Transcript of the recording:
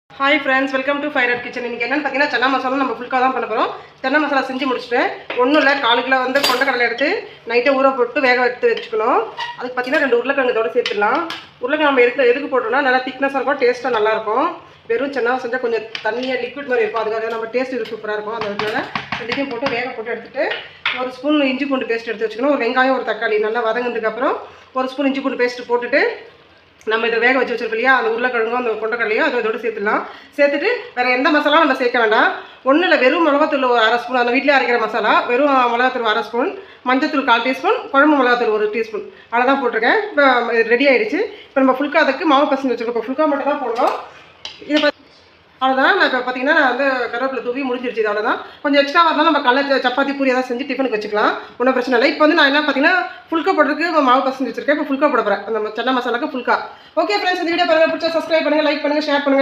Hi friends, welcome to fire kitchen. இன்றைக்கி என்னென்னு பார்த்தீங்கன்னா சன்னா மசாலா நம்ம ஃபுல்காக தான் பண்ண போகிறோம். சன்னா மசாலா செஞ்சு முடிச்சுட்டேன். ஒன்றும் இல்லை, 4 கிலோ கொண்டக்கடலை எடுத்து நைட்டை ஊற போட்டு வேக எடுத்து வச்சுக்கணும். அதுக்கு பார்த்தீங்கன்னா 2 உருளைக்கிழங்கு இதோட சேர்த்துடலாம். உருளைக்கிழங்கு நம்ம எதுக்கு போட்டோம்னா நல்லா திக்னஸாக இருக்கும், டேஸ்ட்டாக நல்லாயிருக்கும். வெறும் சன்னா செஞ்சால் கொஞ்சம் தண்ணியாக லிக்விட் மாதிரி இருக்கும், அதுக்காக நம்ம டேஸ்ட் இது சூப்பராக இருக்கும். அதனால 2த்தையும் போட்டு வேக போட்டு எடுத்துகிட்டு 1 ஸ்பூன் இஞ்சி பூண்டு பேஸ்ட் எடுத்து வச்சுக்கணும். ஒரு வெங்காயம், ஒரு தக்காளி நல்லா வதங்கினதுக்கப்புறம் 1 ஸ்பூன் இஞ்சி பூண்டு பேஸ்ட் போட்டுட்டு நம்ம இதை வேக வச்சு வச்சிருக்கோம் இல்லையா, அந்த உருளைக்கிழங்கும் அந்த கொண்டக்கடலையும் அதோட சேர்த்துடலாம். சேர்த்துட்டு வேறு எந்த மசாலாவும் நம்ம சேர்க்க வேண்டாம். ஒன்றும் இல்லை, வெறும் மிளகாத்தூள் ஒரு 1/2 ஸ்பூன், அந்த வீட்டிலே அரைக்கிற மசாலா. வெறும் மிளகாத்தூள் 1/2 ஸ்பூன், மஞ்சத்தூள் 1/4 டீஸ்பூன், குழம்பு மிளகாத்தூள் 1 டீஸ்பூன், அவ்வளோதான் போட்டிருக்கேன். இப்போ ரெடி ஆகிடுச்சு. இப்போ நம்ம ஃபுல்கா அதுக்கு மாவு பசங்க வச்சுருக்கோம். இப்போ ஃபுல்கா மட்டும் தான் போடணும். இதை அவ்வளோதான். நான் இப்போ பார்த்தீங்கன்னா நான் வந்து கருவேப்பிலை தூவி முடிஞ்சிருச்சு. இது அவ்வளோதான். கொஞ்சம் எக்ஸ்ட்ரா வரலாம், நம்ம கடலை சப்பாத்தி பூரி ஏதாவது செஞ்சு டிஃபனுக்கு வச்சுக்கலாம், ஒன்றும் பிரச்சனை இல்லை. இப்போ வந்து நான் என்ன பார்த்தீங்கன்னா ஃபுல்கா போடுறதுக்கு மாவு பசங்க வச்சுருக்கேன். இப்போ ஃபுல்கா போட போகிறேன், அந்த சன்னா மசாலாக்கு ஃபுல்கா. ஓகே ஃப்ரெண்ட்ஸ், இந்த வீடியோ பாருங்கள், பிடிச்சா சப்ஸ்கிரைப் பண்ணுங்கள், லைக் பண்ணுங்கள், ஷேர் பண்ணுங்கள்.